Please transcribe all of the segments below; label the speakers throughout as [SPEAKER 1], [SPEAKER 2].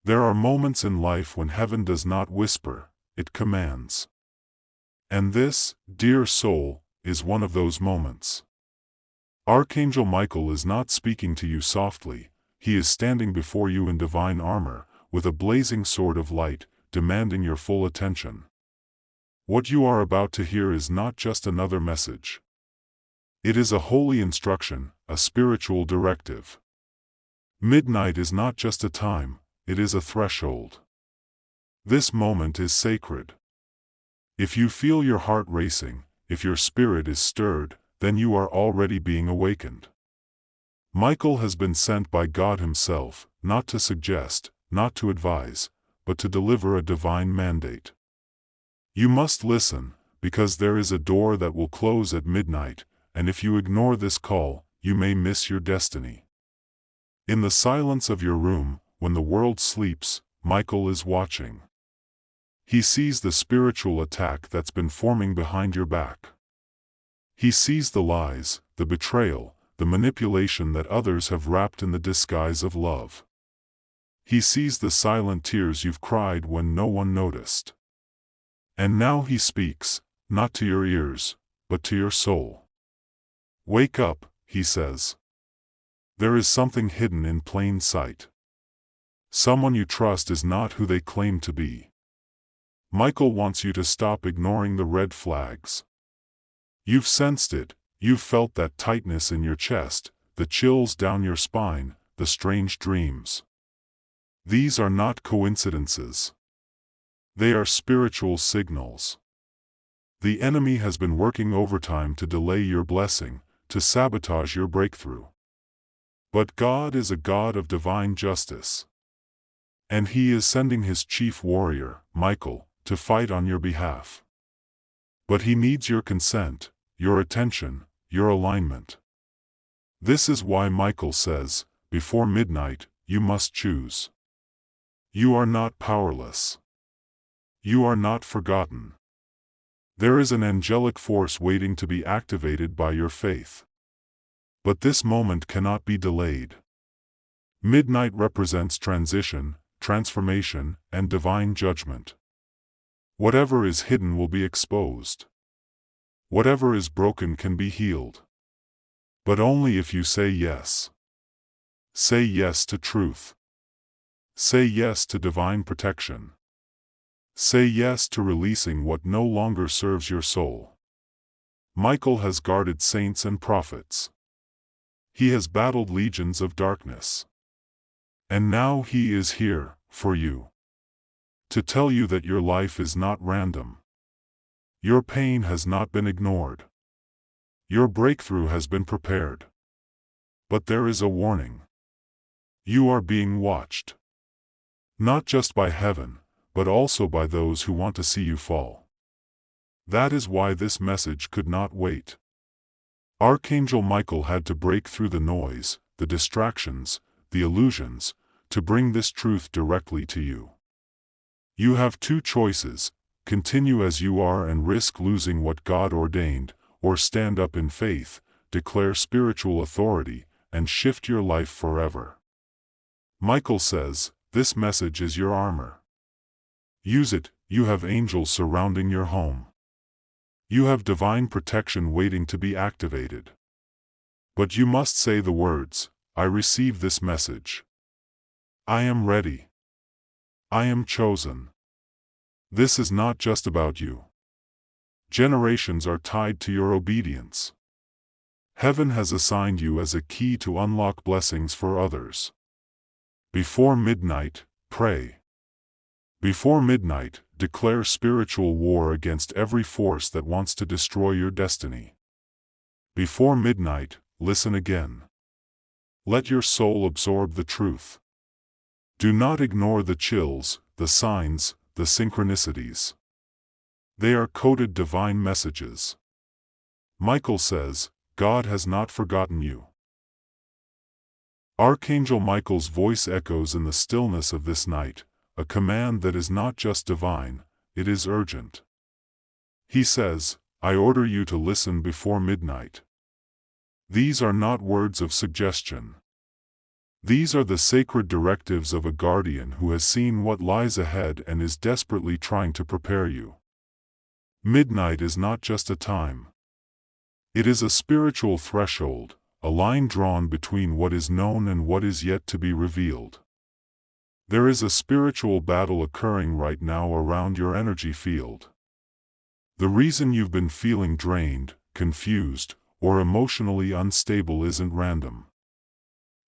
[SPEAKER 1] There are moments in life when heaven does not whisper, it commands. And this, dear soul, is one of those moments. Archangel Michael is not speaking to you softly, he is standing before you in divine armor, with a blazing sword of light, demanding your full attention. What you are about to hear is not just another message. It is a holy instruction, a spiritual directive. Midnight is not just a time, it is a threshold. This moment is sacred. If you feel your heart racing, if your spirit is stirred, then you are already being awakened. Michael has been sent by God himself, not to suggest, not to advise, but to deliver a divine mandate. You must listen, because there is a door that will close at midnight, and if you ignore this call, you may miss your destiny. In the silence of your room, when the world sleeps, Michael is watching. He sees the spiritual attack that's been forming behind your back. He sees the lies, the betrayal, the manipulation that others have wrapped in the disguise of love. He sees the silent tears you've cried when no one noticed. And now he speaks, not to your ears, but to your soul. Wake up, he says. There is something hidden in plain sight. Someone you trust is not who they claim to be. Michael wants you to stop ignoring the red flags. You've sensed it, you've felt that tightness in your chest, the chills down your spine, the strange dreams. These are not coincidences. They are spiritual signals. The enemy has been working overtime to delay your blessing, to sabotage your breakthrough. But God is a God of divine justice. And He is sending His chief warrior, Michael, to fight on your behalf. But He needs your consent, your attention, your alignment. This is why Michael says, before midnight, you must choose. You are not powerless. You are not forgotten. There is an angelic force waiting to be activated by your faith. But this moment cannot be delayed. Midnight represents transition, transformation, and divine judgment. Whatever is hidden will be exposed. Whatever is broken can be healed. But only if you say yes. Say yes to truth. Say yes to divine protection. Say yes to releasing what no longer serves your soul. Michael has guarded saints and prophets. He has battled legions of darkness. And now he is here, for you. To tell you that your life is not random. Your pain has not been ignored. Your breakthrough has been prepared. But there is a warning. You are being watched. Not just by heaven, but also by those who want to see you fall. That is why this message could not wait. Archangel Michael had to break through the noise, the distractions, the illusions, to bring this truth directly to you. You have two choices: continue as you are and risk losing what God ordained, or stand up in faith, declare spiritual authority, and shift your life forever. Michael says, this message is your armor. Use it. You have angels surrounding your home. You have divine protection waiting to be activated. But you must say the words, I receive this message. I am ready. I am chosen. This is not just about you. Generations are tied to your obedience. Heaven has assigned you as a key to unlock blessings for others. Before midnight, pray. Before midnight, declare spiritual war against every force that wants to destroy your destiny. Before midnight, listen again. Let your soul absorb the truth. Do not ignore the chills, the signs, the synchronicities. They are coded divine messages. Michael says, God has not forgotten you. Archangel Michael's voice echoes in the stillness of this night, a command that is not just divine, it is urgent. He says, I order you to listen before midnight. These are not words of suggestion. These are the sacred directives of a guardian who has seen what lies ahead and is desperately trying to prepare you. Midnight is not just a time. It is a spiritual threshold, a line drawn between what is known and what is yet to be revealed. There is a spiritual battle occurring right now around your energy field. The reason you've been feeling drained, confused, or emotionally unstable isn't random.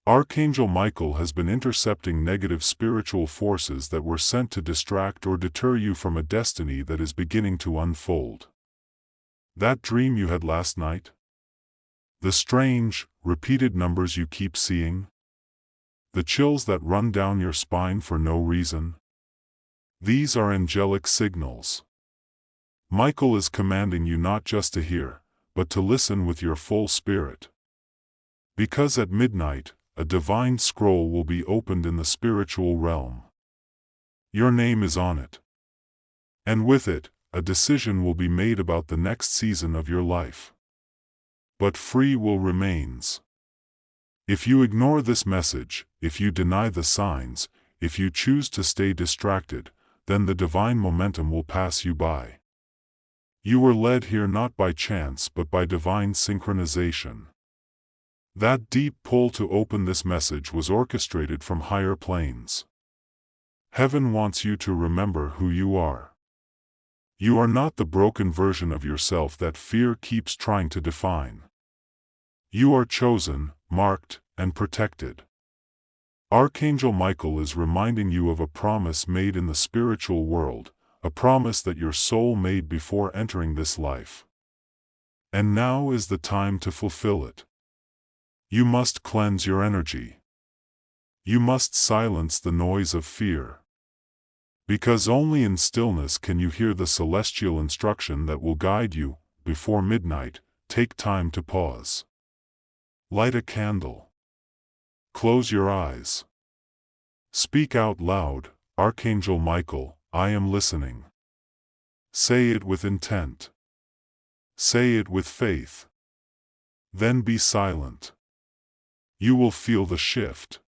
[SPEAKER 1] Archangel Michael has been intercepting negative spiritual forces that were sent to distract or deter you from a destiny that is beginning to unfold. That dream you had last night? The strange, repeated numbers you keep seeing? The chills that run down your spine for no reason? These are angelic signals. Michael is commanding you not just to hear, but to listen with your full spirit. Because at midnight, a divine scroll will be opened in the spiritual realm. Your name is on it. And with it, a decision will be made about the next season of your life. But free will remains. If you ignore this message, if you deny the signs, if you choose to stay distracted, then the divine momentum will pass you by. You were led here not by chance but by divine synchronization. That deep pull to open this message was orchestrated from higher planes. Heaven wants you to remember who you are. You are not the broken version of yourself that fear keeps trying to define. You are chosen, marked, and protected. Archangel Michael is reminding you of a promise made in the spiritual world, a promise that your soul made before entering this life. And now is the time to fulfill it. You must cleanse your energy. You must silence the noise of fear. Because only in stillness can you hear the celestial instruction that will guide you. Before midnight, take time to pause. Light a candle. Close your eyes. Speak out loud, Archangel Michael, I am listening. Say it with intent. Say it with faith. Then be silent. You will feel the shift.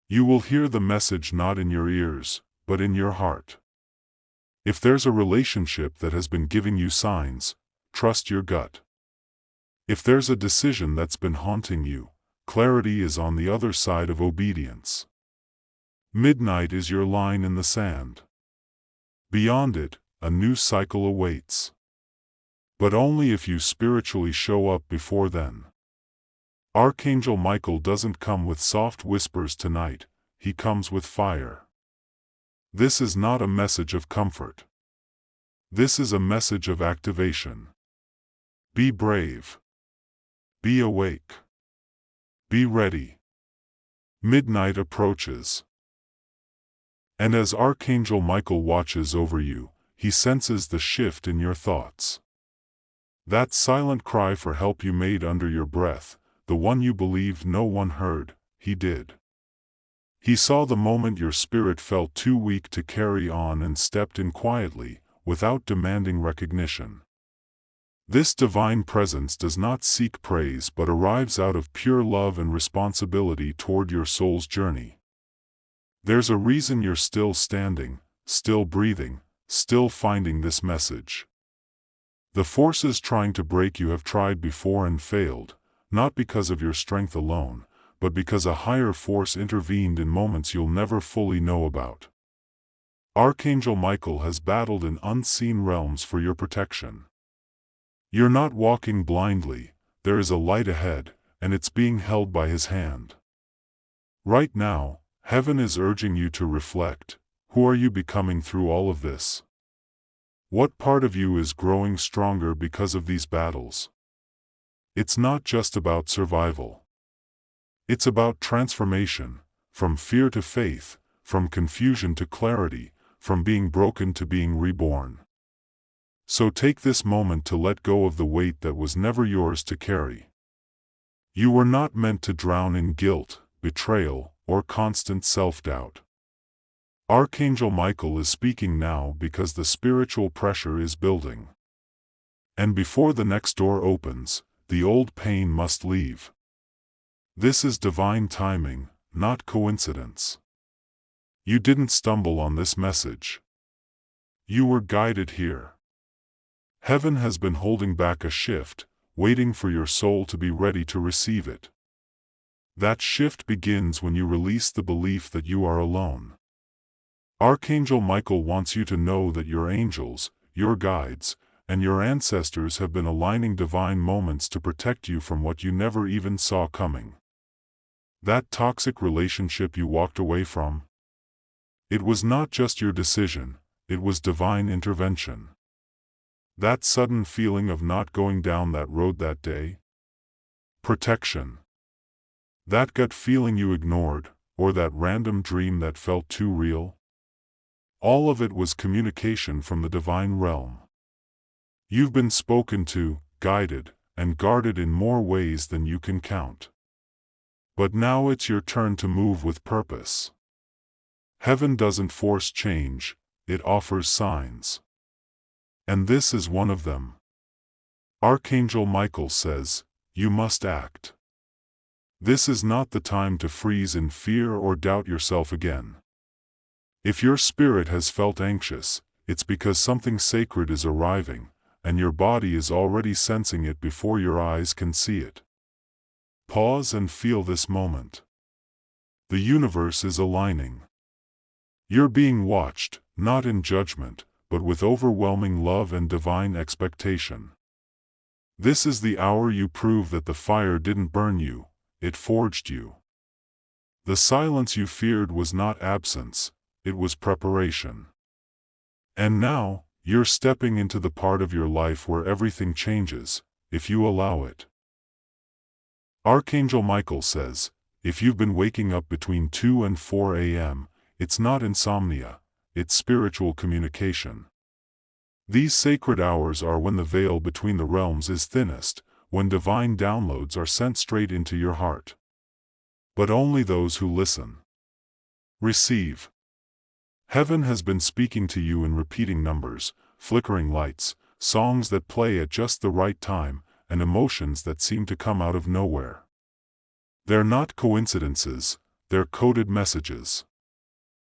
[SPEAKER 1] You will hear the message not in your ears, but in your heart. If there's a relationship that has been giving you signs, trust your gut. If there's a decision that's been haunting you, clarity is on the other side of obedience. Midnight is your line in the sand. Beyond it, a new cycle awaits. But only if you spiritually show up before then. Archangel Michael doesn't come with soft whispers tonight, he comes with fire. This is not a message of comfort. This is a message of activation. Be brave. Be awake. Be ready. Midnight approaches. And as Archangel Michael watches over you, he senses the shift in your thoughts. That silent cry for help you made under your breath, the one you believed no one heard, he did. He saw the moment your spirit felt too weak to carry on and stepped in quietly, without demanding recognition. This divine presence does not seek praise but arrives out of pure love and responsibility toward your soul's journey. There's a reason you're still standing, still breathing, still finding this message. The forces trying to break you have tried before and failed, not because of your strength alone, but because a higher force intervened in moments you'll never fully know about. Archangel Michael has battled in unseen realms for your protection. You're not walking blindly, there is a light ahead, and it's being held by his hand. Right now, heaven is urging you to reflect. Who are you becoming through all of this? What part of you is growing stronger because of these battles? It's not just about survival. It's about transformation, from fear to faith, from confusion to clarity, from being broken to being reborn. So take this moment to let go of the weight that was never yours to carry. You were not meant to drown in guilt, betrayal, or constant self-doubt. Archangel Michael is speaking now because the spiritual pressure is building. And before the next door opens, the old pain must leave. This is divine timing, not coincidence. You didn't stumble on this message. You were guided here. Heaven has been holding back a shift, waiting for your soul to be ready to receive it. That shift begins when you release the belief that you are alone. Archangel Michael wants you to know that your angels, your guides, and your ancestors have been aligning divine moments to protect you from what you never even saw coming. That toxic relationship you walked away from? It was not just your decision, it was divine intervention. That sudden feeling of not going down that road that day? Protection. That gut feeling you ignored, or that random dream that felt too real? All of it was communication from the divine realm. You've been spoken to, guided, and guarded in more ways than you can count. But now it's your turn to move with purpose. Heaven doesn't force change, it offers signs. And this is one of them. Archangel Michael says, you must act. This is not the time to freeze in fear or doubt yourself again. If your spirit has felt anxious, it's because something sacred is arriving, and your body is already sensing it before your eyes can see it. Pause and feel this moment. The universe is aligning. You're being watched, not in judgment, but with overwhelming love and divine expectation. This is the hour you prove that the fire didn't burn you, it forged you. The silence you feared was not absence, it was preparation. And now, you're stepping into the part of your life where everything changes, if you allow it. Archangel Michael says, if you've been waking up between 2 and 4 a.m., it's not insomnia, it's spiritual communication. These sacred hours are when the veil between the realms is thinnest, when divine downloads are sent straight into your heart. But only those who listen receive. Heaven has been speaking to you in repeating numbers, flickering lights, songs that play at just the right time, and emotions that seem to come out of nowhere. They're not coincidences, they're coded messages.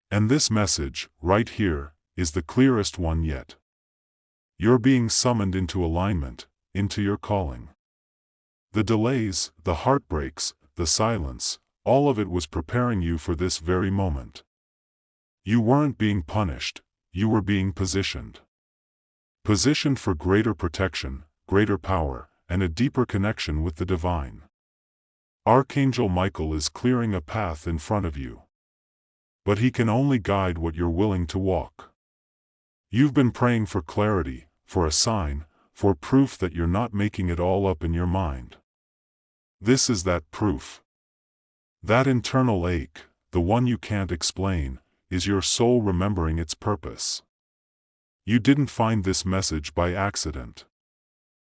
[SPEAKER 1] And this message, right here, is the clearest one yet. You're being summoned into alignment, into your calling. The delays, the heartbreaks, the silence, all of it was preparing you for this very moment. You weren't being punished, you were being positioned. Positioned for greater protection, greater power, and a deeper connection with the divine. Archangel Michael is clearing a path in front of you. But he can only guide what you're willing to walk. You've been praying for clarity, for a sign, for proof that you're not making it all up in your mind. This is that proof. That internal ache, the one you can't explain, is your soul remembering its purpose. You didn't find this message by accident.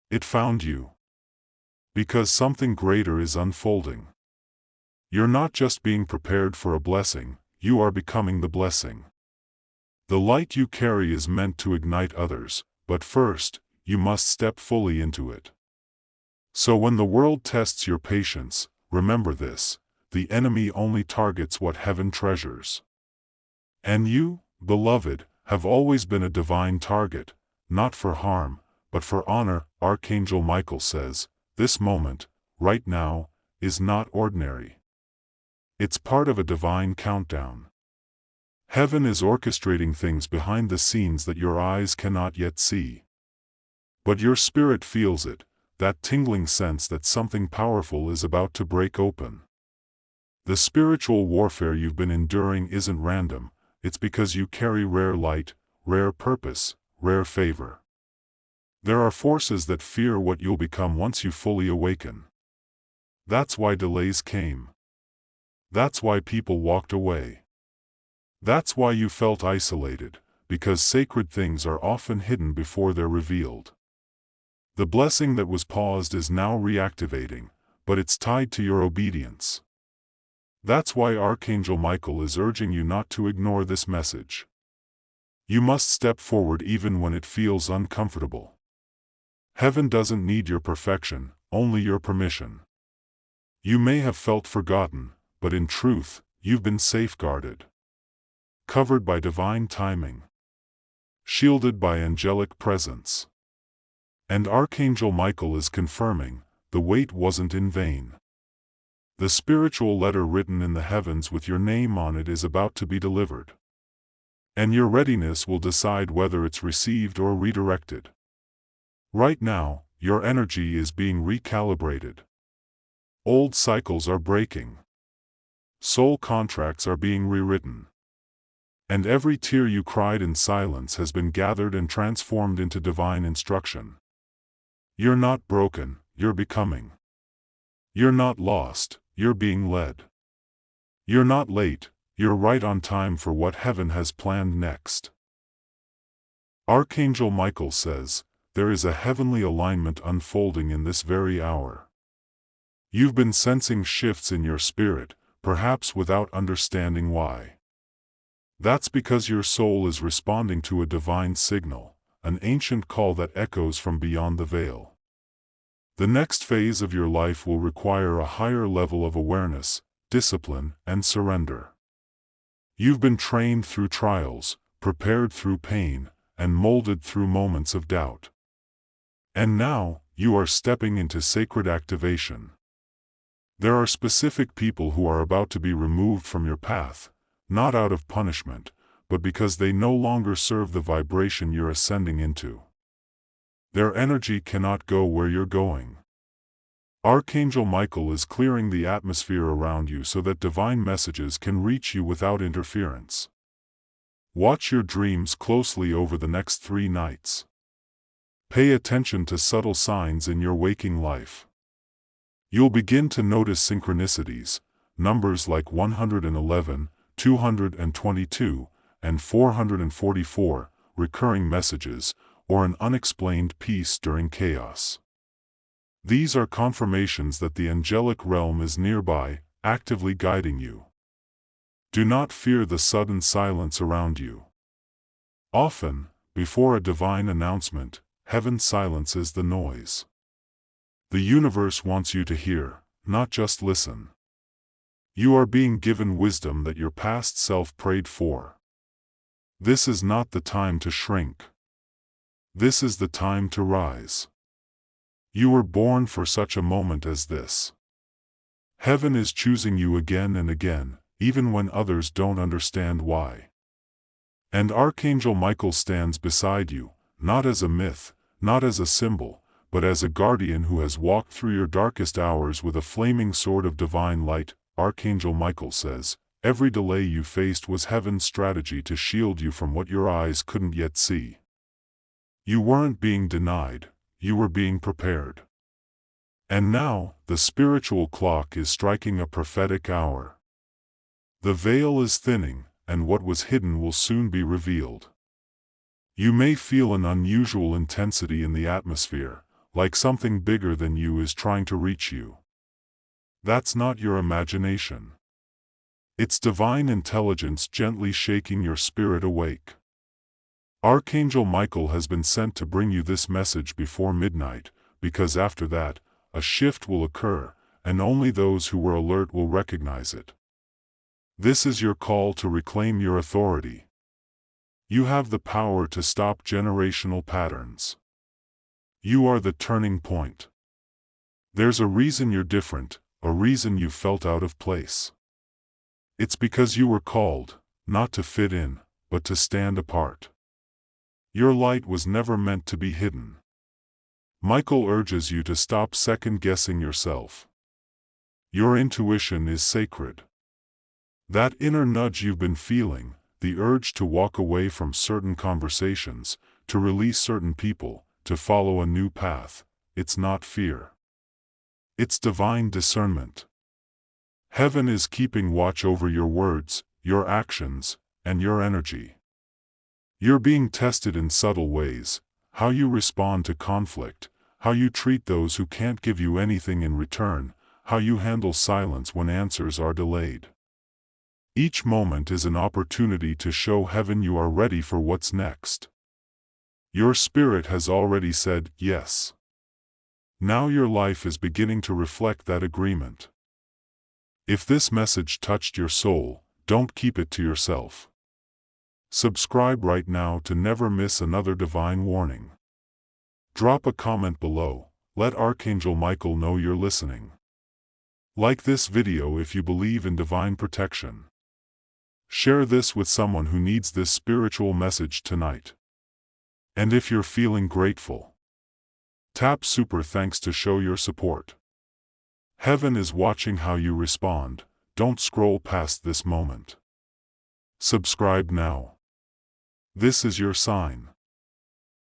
[SPEAKER 1] It found you. Because something greater is unfolding. You're not just being prepared for a blessing, you are becoming the blessing. The light you carry is meant to ignite others, but first, you must step fully into it. So when the world tests your patience, remember this, the enemy only targets what heaven treasures. And you, beloved, have always been a divine target, not for harm, but for honor. Archangel Michael says, this moment, right now, is not ordinary. It's part of a divine countdown. Heaven is orchestrating things behind the scenes that your eyes cannot yet see. But your spirit feels it, that tingling sense that something powerful is about to break open. The spiritual warfare you've been enduring isn't random, it's because you carry rare light, rare purpose, rare favor. There are forces that fear what you'll become once you fully awaken. That's why delays came. That's why people walked away. That's why you felt isolated, because sacred things are often hidden before they're revealed. The blessing that was paused is now reactivating, but it's tied to your obedience. That's why Archangel Michael is urging you not to ignore this message. You must step forward even when it feels uncomfortable. Heaven doesn't need your perfection, only your permission. You may have felt forgotten, but in truth, you've been safeguarded. Covered by divine timing. Shielded by angelic presence. And Archangel Michael is confirming, the wait wasn't in vain. The spiritual letter written in the heavens with your name on it is about to be delivered. And your readiness will decide whether it's received or redirected. Right now, your energy is being recalibrated. Old cycles are breaking. Soul contracts are being rewritten. And every tear you cried in silence has been gathered and transformed into divine instruction. You're not broken, you're becoming. You're not lost, you're being led. You're not late, you're right on time for what heaven has planned next. Archangel Michael says, there is a heavenly alignment unfolding in this very hour. You've been sensing shifts in your spirit, perhaps without understanding why. That's because your soul is responding to a divine signal, an ancient call that echoes from beyond the veil. The next phase of your life will require a higher level of awareness, discipline, and surrender. You've been trained through trials, prepared through pain, and molded through moments of doubt. And now, you are stepping into sacred activation. There are specific people who are about to be removed from your path, not out of punishment, but because they no longer serve the vibration you're ascending into. Their energy cannot go where you're going. Archangel Michael is clearing the atmosphere around you so that divine messages can reach you without interference. Watch your dreams closely over the next 3 nights. Pay attention to subtle signs in your waking life. You'll begin to notice synchronicities, numbers like 111, 222, and 444, recurring messages, or an unexplained peace during chaos. These are confirmations that the angelic realm is nearby, actively guiding you. Do not fear the sudden silence around you. Often, before a divine announcement, heaven silences the noise. The universe wants you to hear, not just listen. You are being given wisdom that your past self prayed for. This is not the time to shrink. This is the time to rise. You were born for such a moment as this. Heaven is choosing you again and again, even when others don't understand why. And Archangel Michael stands beside you, not as a myth, not as a symbol, but as a guardian who has walked through your darkest hours with a flaming sword of divine light. Archangel Michael says, every delay you faced was heaven's strategy to shield you from what your eyes couldn't yet see. You weren't being denied, you were being prepared. And now, the spiritual clock is striking a prophetic hour. The veil is thinning, and what was hidden will soon be revealed. You may feel an unusual intensity in the atmosphere, like something bigger than you is trying to reach you. That's not your imagination. It's divine intelligence gently shaking your spirit awake. Archangel Michael has been sent to bring you this message before midnight, because after that, a shift will occur, and only those who were alert will recognize it. This is your call to reclaim your authority. You have the power to stop generational patterns. You are the turning point. There's a reason you're different, a reason you felt out of place. It's because you were called, not to fit in, but to stand apart. Your light was never meant to be hidden. Michael urges you to stop second-guessing yourself. Your intuition is sacred. That inner nudge you've been feeling, the urge to walk away from certain conversations, to release certain people, to follow a new path, it's not fear. It's divine discernment. Heaven is keeping watch over your words, your actions, and your energy. You're being tested in subtle ways, how you respond to conflict, how you treat those who can't give you anything in return, how you handle silence when answers are delayed. Each moment is an opportunity to show heaven you are ready for what's next. Your spirit has already said yes. Now your life is beginning to reflect that agreement. If this message touched your soul, don't keep it to yourself. Subscribe right now to never miss another divine warning. Drop a comment below, let Archangel Michael know you're listening. Like this video if you believe in divine protection. Share this with someone who needs this spiritual message tonight. And if you're feeling grateful, tap super thanks to show your support. Heaven is watching how you respond, don't scroll past this moment. Subscribe now. This is your sign.